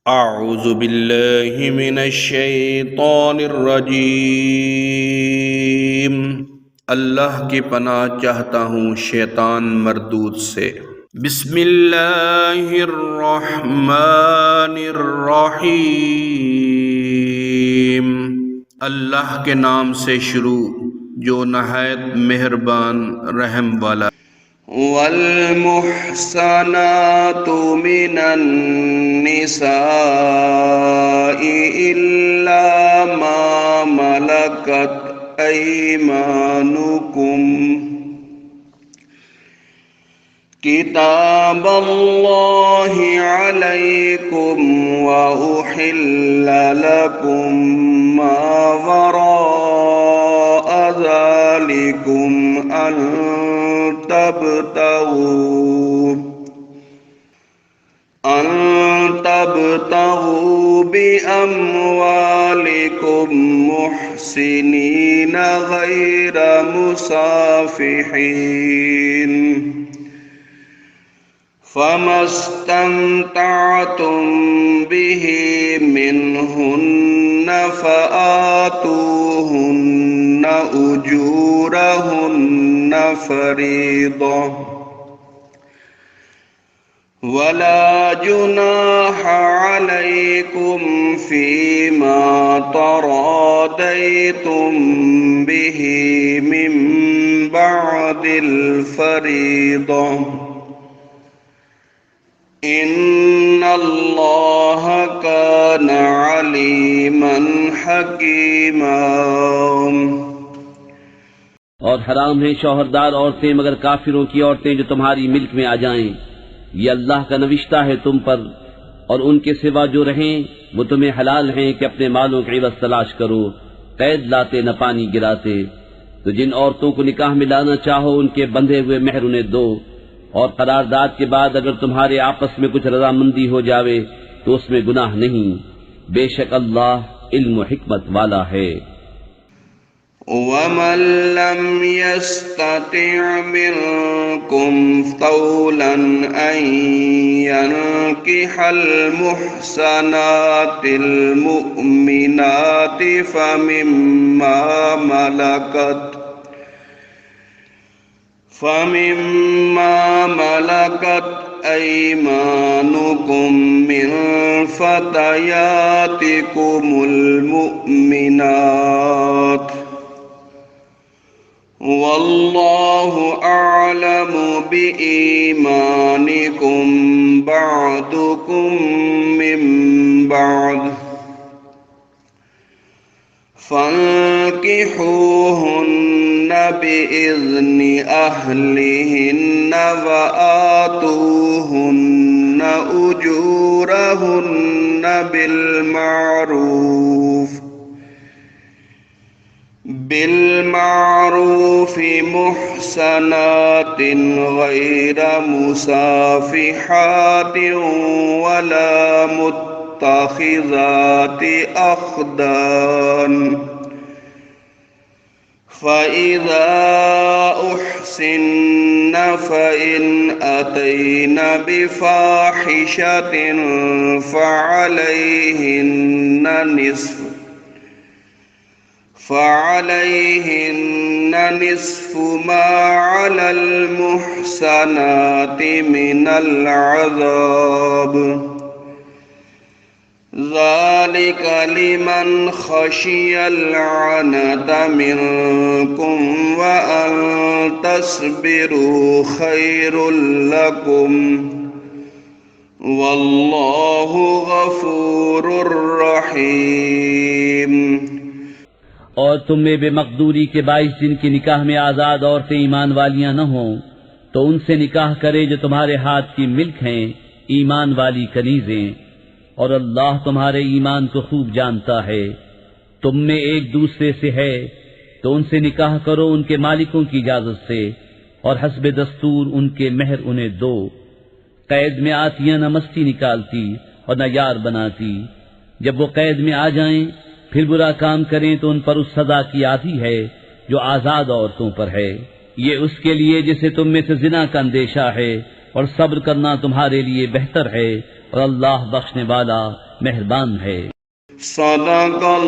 अऊज़ु बिल्लाहि मिनश्शैतानिर्रजीम। अल्लाह की पनाह चाहता हूँ शैतान मरदूद से। बिस्मिल्लाहिर्रहमानिर्रहीम। अल्लाह के नाम से शुरू जो नहायत मेहरबान रहम वाला। वल्मुहसनातु मिनन्निसाइ इल्ला मा मलकत ऐमानुकुम किताबल्लाहि अलैकुम व उहिल्ला लकुम मा वराअ ज़ालिकुम अन तब्तगू बिअम्वालिकुम मुहसिनीन गैर मुसाफिहीन फमस्तमतअतुम बिही मिनहुन्न फआतूहुन्न उजूरहुन्न फरीदा वला जुनाह अलैकुम फीमा तरादैतुम बिही मिन बअदिल फरीदा इन्नल्लाह कान अलीमन हकीमा। और हराम है शौहरदार औरतें मगर काफिरों की औरतें जो तुम्हारी मिल्क में आ जाएं। ये अल्लाह का नविश्ता है तुम पर, और उनके सिवा जो रहें वो तुम्हें हलाल हैं कि अपने मालों की इवज़ तलाश करो, कैद लाते न पानी गिराते। तो जिन औरतों को निकाह में लाना चाहो उनके बंधे हुए मेहर उन्हें दो, और करारदाद के बाद अगर तुम्हारे आपस में कुछ रजामंदी हो जावे तो उसमें गुनाह नहीं। बेशक अल्लाह इल्म व हिकमत वाला है। वमन लम यस्तति' मिनकुम तौलन अन यनकिहल मुहसनातिल मुमिनाति फमिम्मा मलकत ऐमानुकुम मिन फतयातिकुमुल मुमिनात वल्लाहु अअलमु बिईमानिकुम बअदुकुम मिन बअद फंकिहूहुन्न बिइज़्नि अहलिहिन्न व आतूहुन्न उजूरहुन्न बिलमारूफ मुहसनातिन गैर मुसाफिहातिन वला मुत्तखिज़ाति अख्दान फ़इज़ा उहसिन्न फ़इन अतैन बिफ़ाहिशतिन फ़अलैहिन्न निस्फ़ु मा अलल मुहसनाति मिनल अज़ाब ज़ालिका लिमन ख़शियल अनत मिनकुम व अन तस्बिरू खैरुल लकुम वल्लाहु गफूरुर रहीम। और तुम में बेमकदूरी के बाइस जिनकी निकाह में आजाद औरतें ईमान वालियां न हों तो उनसे निकाह करे जो तुम्हारे हाथ की मिल्क हैं, ईमान वाली कनीजें। और अल्लाह तुम्हारे ईमान को खूब जानता है। तुम में एक दूसरे से है तो उनसे निकाह करो उनके मालिकों की इजाजत से, और हस्बे दस्तूर उनके मेहर उन्हें दो। कैद में आतियां न मस्ती निकालती और न यार बनाती। जब वो कैद में आ जाएं फिर बुरा काम करें तो उन पर उस सजा की आधी है जो आजाद औरतों पर है। ये उसके लिए जिसे तुम में से जिना का अंदेशा है, और सब्र करना तुम्हारे लिए बेहतर है, और अल्लाह बख्शने वाला मेहरबान है। सदक़ल्लाहुल